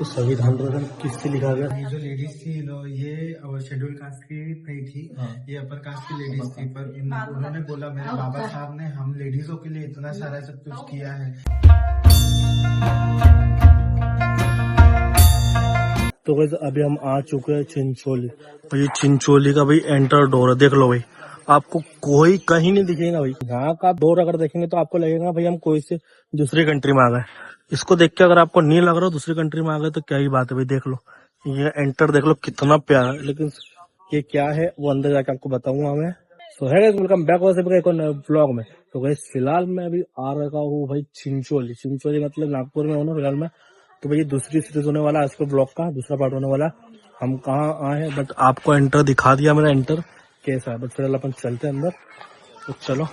तो संविधान किससे लिखा गया? ये जो लेडीज थी ये शेड्यूल कास्ट की नहीं थी। ये अपर कास्ट की लेडीज थी, पर उन्होंने बोला मेरे बाबा साहब ने हम लेडीजों के लिए इतना सारा सब कुछ किया है। तो गाइस अभी हम आ चुके हैं चिंचोली। भाई चिंचोली का भाई एंटर डोर है, देख लो भाई, आपको कोई कहीं नहीं दिखेगा भाई। यहाँ का डोर अगर देखेंगे तो आपको लगेगा भाई हम कोई से दूसरी कंट्री में आ गए। इसको देख के अगर आपको नहीं लग रहा हो दूसरी कंट्री में आ गए तो क्या ही बात है भाई। देख लो ये एंटर, देख लो कितना प्यारा है, लेकिन ये क्या है वो अंदर जाके आपको बताऊंगा मैं। सो है गाइस, वेलकम बैक एक ब्लॉग में। तो गाइस फिलहाल मैं अभी आ रखा हूँ भाई चिंचोली। चिंचोली मतलब नागपुर में होना फिलहाल में। तो भाई दूसरी सीरीज होने वाला आज के ब्लॉग का, दूसरा पार्ट होने वाला। हम कहाँ आए हैं बट आपको एंटर दिखा दिया, मेरा एंटर कैसा है। बट फिलहाल अपन चलते हैं अंदर। तो चलो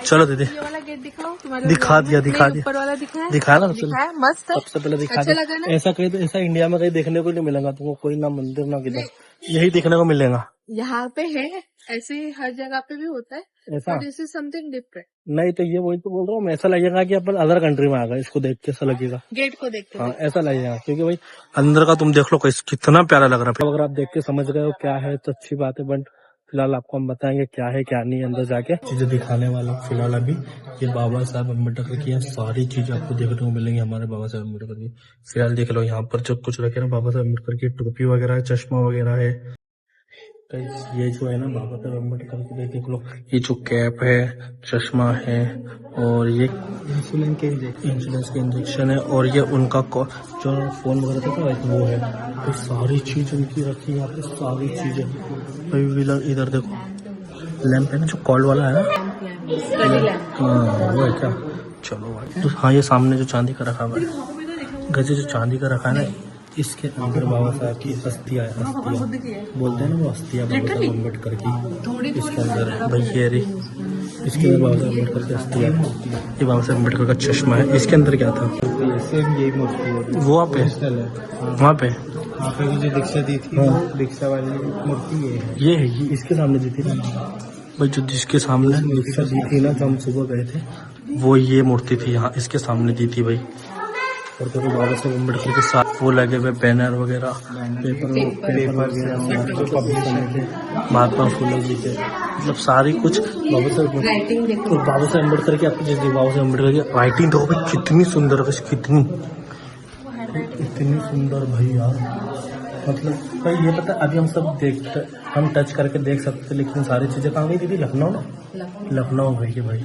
चलो दीदी, ये वाला गेट दिखाओ, दिखा दिया ऊपर वाला दिखाया ना। दिखाया, मस्त है। सबसे पहले दिखा अच्छा दिया। लगा ना? ऐसा कहीं तो ऐसा इंडिया में कहीं देखने को नहीं मिलेगा तुमको, कोई ना मंदिर ना किधर, यही देखने को मिलेगा। यहाँ पे है, ऐसे हर जगह पे भी होता है, ऐसा दिस इज समथिंग डिफरेंट। नहीं तो ये वही तो बोल रहा हूँ मैं, ऐसा लगेगा कि अपन अदर कंट्री में आ गए। इसको देख के ऐसा लगेगा, गेट को देखते हाँ ऐसा लगेगा। क्योंकि भाई अंदर का तुम देख लो कितना प्यारा लग रहा है। अगर आप देख के समझ गए हो क्या है तो अच्छी बात है, बट फिलहाल आपको हम बताएंगे क्या है क्या नहीं अंदर जाके चीजें दिखाने वाला। फिलहाल अभी ये बाबा साहब अम्बेडकर की सारी चीजें आपको देखने को मिलेंगी, हमारे बाबा साहब अम्बेडकर की। फिलहाल देख लो यहाँ पर जो कुछ रखे ना बाबा साहब अम्बेडकर की टोपी वगैरह है, चश्मा वगैरह है। ये जो है ना बाबा साहब अम्बेडकर की, देख लो ये जो कैप है, चश्मा है, और ये इंसुलिन के इंजेक्शन है, और ये उनका जो फोन वगैरह था वो है। तो सारी चीज उनकी रखी है यहाँ पे, सारी चीजें। भाई इधर देखो लैंप है ना जो कॉल वाला है ना, हाँ वो है क्या। चलो भाई तो हाँ ये सामने जो चांदी का रखा हुआ है, गजे जो चांदी का रखा है ना, इसके अंदर बाबा साहब की अस्थियां है, अस्थियां बोलते हैं ना वो अस्थियां बाबा साहब अम्बेडकर की। इसके अंदर भाई ये रही, इसके अंदर बाबा साहब अम्बेडकर की अस्थियां, ये बाबा साहब अम्बेडकर का चश्मा है। इसके अंदर क्या था, यही मूर्ति वो वहाँ पे वहाँ पे जो दीक्षा दी थी, दीक्षा वाली मूर्ति ये है, ये इसके सामने दी थी ना भाई, जो जिसके सामने दीक्षा दी थी ना जो हम सुबह गए थे, वो ये मूर्ति थी यहाँ इसके सामने दी थी भाई। और देखो बाबा साहब अम्बेडकर के साथ वो लगे हुए बैनर वगैरह, पेपर वगैरह, महात्मा फुले जी के, मतलब सारी कुछ बाबा साहब अम्बेडकर की। आपकी जैसे बाबा साहब अम्बेडकर की राइटिंग देखो भाई कितनी सुंदर है, कितनी सुंदर भाई यार। मतलब भाई ये पता अभी हम सब देखते, हम टच करके देख सकते, लेकिन सारी चीजें कहाँ गई दीदी? लखनऊ ना, लखनऊ गई है भाई।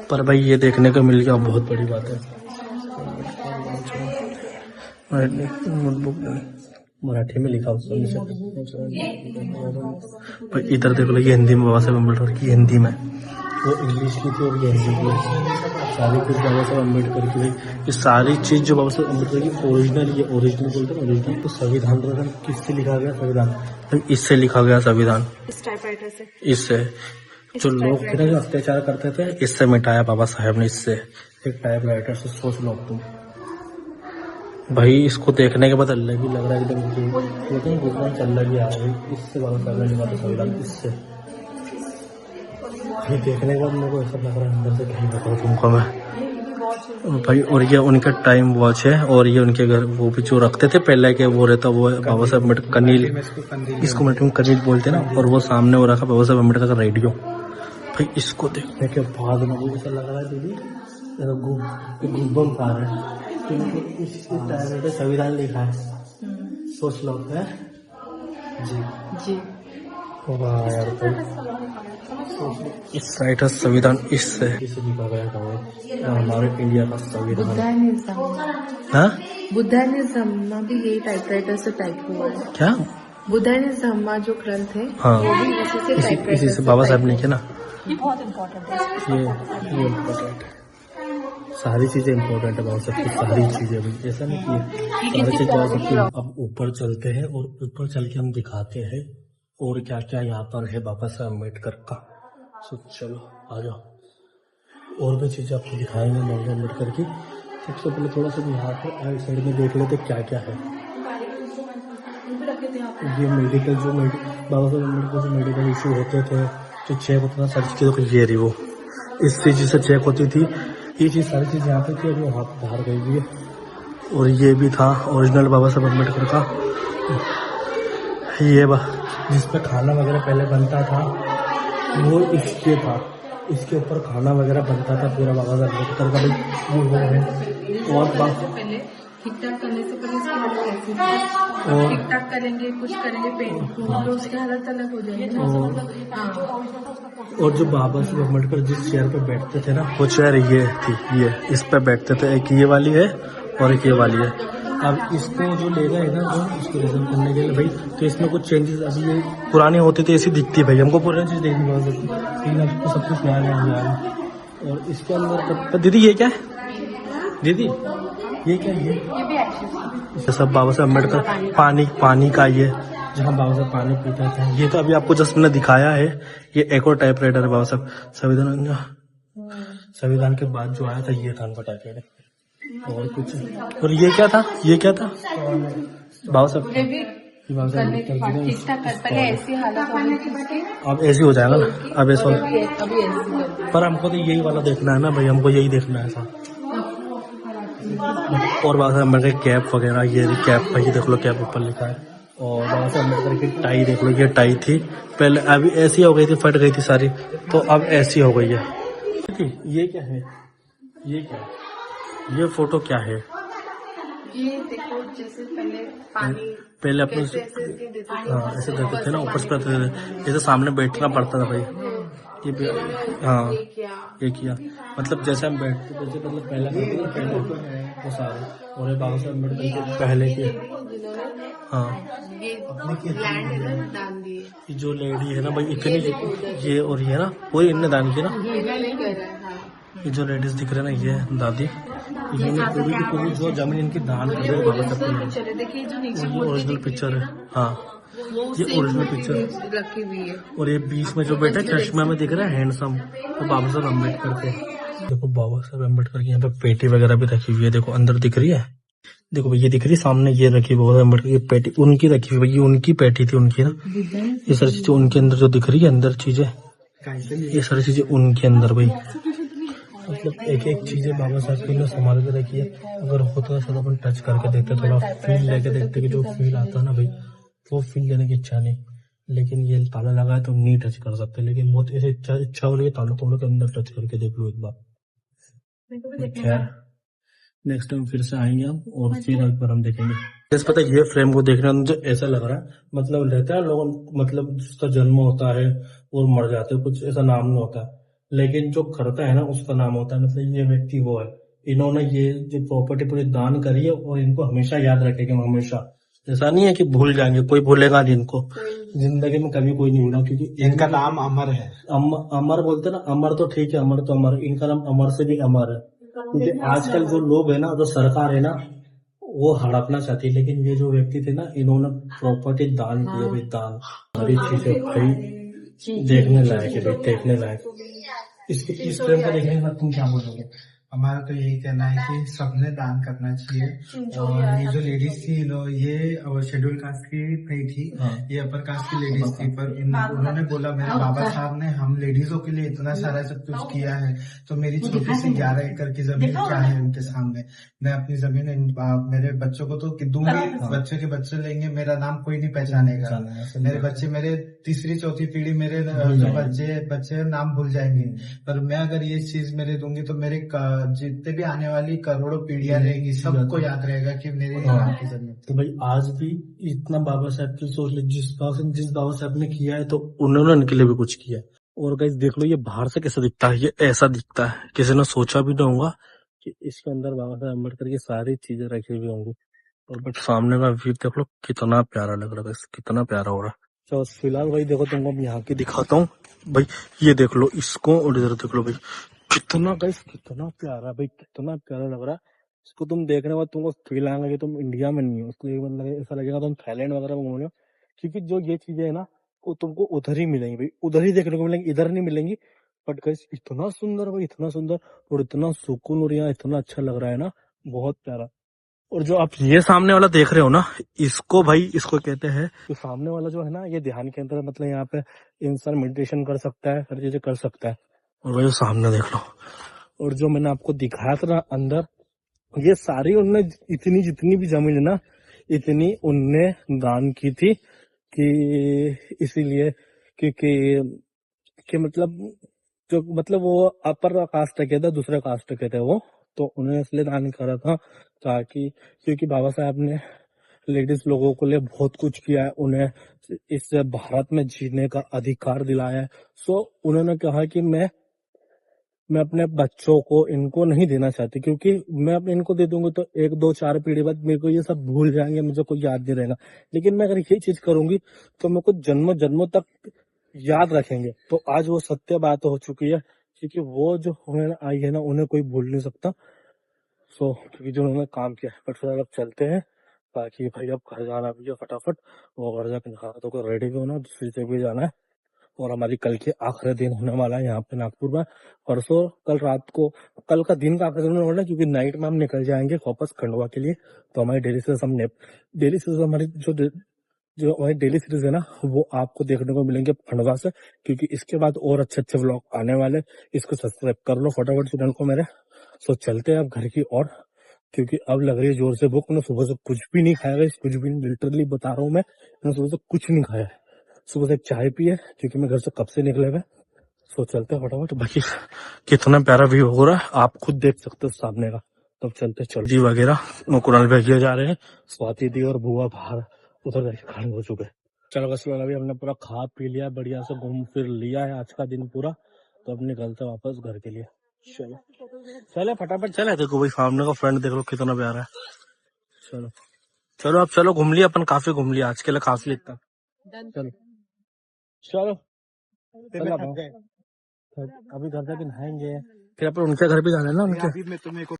पर भाई ये देखने को मिल गया बहुत बड़ी बात है। मराठी में लिखा उसमें इधर देखो, ये हिंदी में बाबा साहब अम्बेडकर की, हिंदी में वो इंग्लिश की थी और ये हिंदी की। सारी कुछ बाबा साहब अम्बेडकर की भाई, ये सारी चीज जो बाबा साहब अम्बेडकर की ओरिजिनल, ये ओरिजिनल बोलते हैं ओरिजिनल। तो संविधान किससे लिखा गया? संविधान इससे लिखा गया, संविधान इस टाइपराइटर से, इससे जो लोग फिर अत्याचार करते थे इससे मिटाया बाबा साहब ने, इससे एक टाइपराइटर से। सोच लो तुम भाई, इसको देखने के बाद अलग ही लग रहा है एकदम, गुजरात चल रही है इससे बाबा साहब ने निकाला संविधान, इससे ये देखने के बाद मेरे को ऐसा लग रहा है अंदर से कहीं बताऊँ तुमको मैं भाई। और ये उनका टाइम वॉच है, और ये उनके घर वो भी जो रखते थे पहले के वो रहता, वो है बाबा साहब अम्बेडकर कनील, इसको मैं कनील बोलते ना। और वो सामने वो रखा बाबा साहब अम्बेडकर का रेडियो भाई। इसको देखने के बाद मुझे ऐसा लग रहा है दीदी गुब्बम खा रहे हैं, क्योंकि संविधान लिखा है। सोच लो है जी वाह यार भाई। इस साइड है संविधान, इससे लिखा गया था हमारे इंडिया का संविधान। बुद्धानिज्म भी यही टाइपराइटर से टाइप हुआ है। क्या बुद्धानिज्म जो ग्रंथ है, हाँ वो भी इसी से बाबा साहब ने किया ना। ये बहुत इम्पोर्टेंट है, ये इम्पोर्टेंट है, सारी चीजें इम्पोर्टेंट है बाबा साहब की, सारी चीजें भाई। ऐसा नहीं कि सारी चीज बाबा साहब की। अब ऊपर चलते हैं और ऊपर चल के हम दिखाते हैं और क्या क्या यहाँ पर है बाबा साहब अम्बेडकर का। सो चलो आ जाओ, और भी चीजें आपको दिखाएंगे बाबा साहब अम्बेडकर की। सबसे पहले थोड़ा सा यहाँ पे राइट साइड में देख लेते क्या क्या है। ये मेडिकल जो बाबा साहब अम्बेडकर जो मेडिकल इशू होते थे, जो चेक होता था सारी चीजों को, ये रही वो इस चीज से चेक होती थी, ये चीज सारी चीज यहाँ पे थी, अभी वहाँ बाहर गई हुई है। और ये भी था ओरिजिनल बाबा साहब अम्बेडकर का, ये जिस पे खाना वगैरह पहले बनता था वो इसके था, इसके ऊपर खाना वगैरह बनता था पूरा बाबा साहब अम्बेडकर का भी वो है। और ठीक ठाक करने से पहले इसकी हालत कैसी थी, और ठीक ठाक करेंगे कुछ करेंगे पेंट तो उसकी हालत अलग हो जाएगी ना। हाँ, और जो बाबा साहब अम्बेडकर जिस चेयर पे बैठते थे ना वो चेयर ये थी, ये इस पे बैठते थे, एक ये वाली है और एक ये वाली है। अब इसको जो लेगा है ना जो इसको रिजर्व करने के लिए भाई, तो इसमें कुछ चेंजेस, अभी ये पुरानी होती थी ऐसी दिखती है भाई, हमको पुरानी चीज देखनी पड़ती थी, लेकिन आपको सब कुछ नया नया हो जाएगा। और इसके अंदर दीदी ये क्या है, दीदी ये क्या है, ये सब बाबा साहब अम्बेडकर पानी का, ये जहाँ बाबा साहब पानी पीते थे, ये तो अभी आपको जस्ट मैंने दिखाया है, ये एको टाइप राइटर है बाबा साहब संविधान के बाद जो आया था ये था उनका टाइप राइटर। और कुछ, और ये क्या था, ये क्या था बाबा साहब ठीक ठाक पहले ऐसी हालत हो गई थी, अब ऐसी हो जाएगा ना, अब ऐसा अभी ऐसी पर हमको तो यही वाला देखना है ना भाई, हमको यही देखना है ऐसा। और बाबा साहब अम्बेडकर की कैप वगैरह, ये कैप भाई देख लो, कैप ऊपर लिखा है। और बाबा साहब अम्बेडकर की टाई देख लो, ये टाई थी पहले, अभी ऐसी हो गई थी, फट गई थी सारी, तो अब ऐसी हो गई है। ये क्या है, ये क्या है, ये फोटो क्या है, ये देखो जैसे पहले अपने हाँ ऐसे देते थे ना, ऊपर से करते थे, ये तो सामने बैठना पड़ता था भाई, ये भी हाँ ये किया, मतलब जैसे हम बैठते थे, मतलब पहले वो सारे, और ये बाबा साहब अम्बेडकर के पहले के, हाँ ये जो लेडी है ना भाई इतनी, ये और ये ना पूरी इनने दान की ना, ये जो लेडीज दिख रहे हैं ना, ये दादी, इन्होंने पूरी की पूरी जो जमीन इनकी दान कर रहे हैं बाबा साहब, ये ओरिजिनल पिक्चर है, हाँ ये ओरिजिनल पिक्चर रखी हुई है। और ये बीच में जो बैठा चश्मा में दिख रहा है हैंडसम, वो बाबा साहब अम्बेडकर के। देखो बाबा साहब अम्बेडकर की यहाँ पे पेटी वगैरह भी रखी हुई है, देखो अंदर दिख रही है, देखो ये दिख रही है सामने, ये रखी बाबा साहब अम्बेडकर की पेटी, उनकी रखी हुई, ये उनकी पेटी थी उनकी ना, ये सारी चीजें उनके अंदर जो दिख रही है अंदर चीजें, ये सारी चीजें उनके अंदर भाई, मतलब एक एक चीजें बाबा साहब की संभाल के रखी है। अगर होता तो अपन टच करके देखते, थोड़ा फील लेके देखते कि जो फील आता है ना भाई, वो फील लेने की इच्छा नहीं, लेकिन ये ताला लगा है तो नहीं टच कर सकते, लेकिन बहुत ऐसे इच्छा हो रही है ताला तोड़ के अंदर टच करके देख लो एक बार। खैर नेक्स्ट टाइम फिर से आएंगे हम, और फिर एक बार हम देखेंगे। जैसे पता है ये फ्रेम को देखने में मुझे ऐसा लग रहा है, मतलब रहता है लोगों, मतलब जिसका जन्म होता है और मर जाते हैं, कुछ ऐसा नाम नहीं होता, लेकिन जो करता है ना उसका नाम होता है, मतलब ये व्यक्ति वो है, इन्होंने ये जो प्रॉपर्टी पूरी दान करी है, और इनको हमेशा याद रखेंगे, हमेशा, ऐसा नहीं है कि भूल जाएंगे, कोई भूलेगा नहीं इनको, जिंदगी में कभी कोई नहीं भूला, क्योंकि इनका नाम अमर है। अमर बोलते ना, अमर तो ठीक है, अमर तो अमर, इनका नाम अमर से भी अमर है, क्योंकि आजकल जो लोग है ना, जो सरकार है ना, वो हड़पना चाहती है, लेकिन ये जो व्यक्ति थे ना, इन्होंने प्रॉपर्टी दान की है, दान, सारी चीजें भाई देखने लायक है भाई, देखने लायक। इस प्रेम को देखने के बाद तुम क्या बोलोगे? हमारा तो यही कहना है कि सबने दान करना चाहिए। और ये जो लेडीज थी ये शेड्यूल कास्ट की नहीं थी, ये अपर कास्ट की लेडीज थी, पर उन्होंने बोला मेरे बाबा साहब ने हम लेडीजों के लिए इतना सारा सब कुछ किया है, तो मेरी छोटी सी 11 एकड़ की जमीन क्या है उनके सामने, मैं अपनी जमीन मेरे बच्चों को तो दूंगी, बच्चे के बच्चे लेंगे, मेरा नाम कोई नहीं पहचानेगा, मेरे बच्चे, मेरे तीसरी चौथी पीढ़ी मेरे जो बच्चे नाम भूल जाएंगे, पर मैं अगर ये चीज मेरे दूंगी तो मेरे जितने भी आने वाली करोड़ों पीढ़ियां रहेंगी, सबको याद रहेगा कि मेरे नाम की जमीन। तो भाई आज भी इतना बाबा साहब की सोच ले, जिस बाबा साहब ने किया है तो उन्होंने उनके लिए भी कुछ किया। और गाइस देख लो ये बाहर से कैसा दिखता है, ये ऐसा दिखता है, किसी ने सोचा भी नहीं होगा कि इसके अंदर बाबा साहब अम्बेडकर की सारी चीजें रखी हुई होंगी। और बट सामने का व्यू देख लो कितना प्यारा लग रहा है, कितना प्यारा हो रहा है। तो फिलहाल भाई देखो तुमको मैं यहाँ की दिखाता हूँ भाई, ये देख लो इसको, और इधर देख लो भाई कितना गाइस, कितना प्यारा भाई, कितना प्यारा लग रहा है। इसको तुम देखने के बाद तुमको फील आएगा कि तुम इंडिया में नहीं हो, उसको ऐसा लगेगा तुम थाईलैंड वगैरह में घूम रहे हो, क्योंकि जो ये चीजें है ना वो तुमको उधर ही मिलेंगी भाई, उधर ही देखने को मिलेंगी, इधर नहीं मिलेंगी। बट गाइस इतना सुंदर भाई, इतना सुंदर, और इतना सुकून, और यहाँ इतना अच्छा लग रहा है ना, बहुत प्यारा। और जो आप ये सामने वाला देख रहे हो ना, इसको भाई इसको कहते हैं, तो सामने वाला जो है ना ये ध्यान केंद्र, मतलब यहाँ पे इंसान मेडिटेशन कर सकता है, हर चीजें कर सकता है। और भाई सामने देख लो, और जो मैंने आपको दिखाया था ना अंदर, ये सारी उनने इतनी जितनी भी जमीन है ना, इतनी उनने दान की थी कि इसीलिए, क्योंकि कि मतलब जो मतलब वो अपर कास्ट के थे, दूसरे कास्ट के थे वो, तो उन्हें इसलिए दान करा था ताकि, क्योंकि बाबा साहब ने लेडीज लोगों के लिए बहुत कुछ किया है, उन्हें इस भारत में जीने का अधिकार दिलाया है। सो उन्होंने कहा कि मैं अपने बच्चों को इनको नहीं देना चाहती, क्योंकि मैं अपने इनको दे दूंगी तो 1 2 4 पीढ़ी बाद मेरे को ये सब भूल जाएंगे, मुझे कोई याद नहीं रहेगा। लेकिन मैं अगर ये चीज करूंगी तो मेरे को जन्मों जन्मों तक याद रखेंगे। तो आज वो सत्य बात हो चुकी है, क्योंकि वो जो उन्होंने आई है ना, उन्हें कोई भूल नहीं सकता। सो क्योंकि जो उन्होंने काम किया है। बट फिर अब चलते हैं, बाकी भाई अब घर जाना भी है फटाफट, वो घर जाकर नहा धो रेडी भी होना, दूसरी जगह भी जाना है। और हमारी कल के आखिरी दिन होने वाला है यहाँ पे नागपुर में। परसों कल रात को, कल का दिन का आखिरी दिन होने वाला है, क्योंकि नाइट में हम निकल जाएंगे वापस खंडवा के लिए। तो हमारी डेली सीरीज हमारी जो हमारी डेली सीरीज है ना, वो आपको देखने को मिलेंगे खंडवा से, क्योंकि इसके बाद और अच्छे अच्छे व्लॉग आने वाले। इसको सब्सक्राइब कर लो फटाफट चैनल को मेरे। सो चलते हैं अब घर की ओर, क्योंकि अब लग रही है जोर से भूख। मैंने सुबह से कुछ भी नहीं खाया, कुछ भी नहीं, लिटरली बता रहा हूँ मैंने सुबह से कुछ नहीं खाया है। सुबह से एक चाय पी है, क्योंकि मैं घर से कब से निकले हुए। सो चलते हैं फटाफट। बाकी कितना प्यारा व्यू हो रहा है आप खुद देख सकते हो सामने का। तब चलते चल जी वगैरह कुणाल भैया जा रहे हैं, स्वाति दी और बुआ बाहर उधर जाके खड़े हो चुके हैं। चलो बस अभी हमने पूरा खा पी लिया, बढ़िया से घूम फिर लिया है आज का दिन पूरा। तो अब निकलते हैं वापस घर के लिए। चलो चले फटाफट चले। देखो भाई सामने का फ्रेंड देख लो कितना प्यारा है। चलो चलो अब चलो, घूम लिया अपन, काफी घूम लिया आज के लिए, काफी इतना। चलो चलो चलो अब अभी घर जाके नहाएंगे, फिर अपन उनके घर भी जाना है ना, उनके।